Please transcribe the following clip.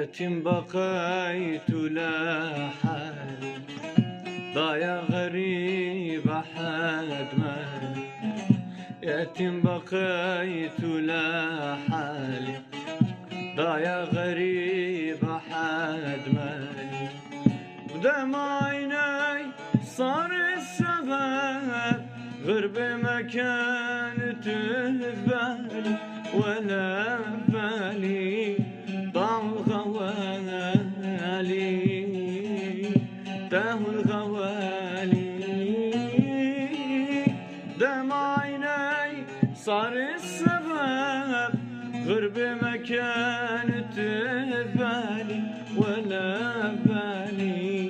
يتيم بقيت لحالي ضايع غريب أحد مالي يتيم بقيت لحالي ضايع غريب أحد مالي بدمع عيني صار السبب غرب ما كانت ببالي ولا ببالي ضاع الغوالي تاه الغوالي دمع عيني صار السبب غرب ما كانت ببالي ولا ببالي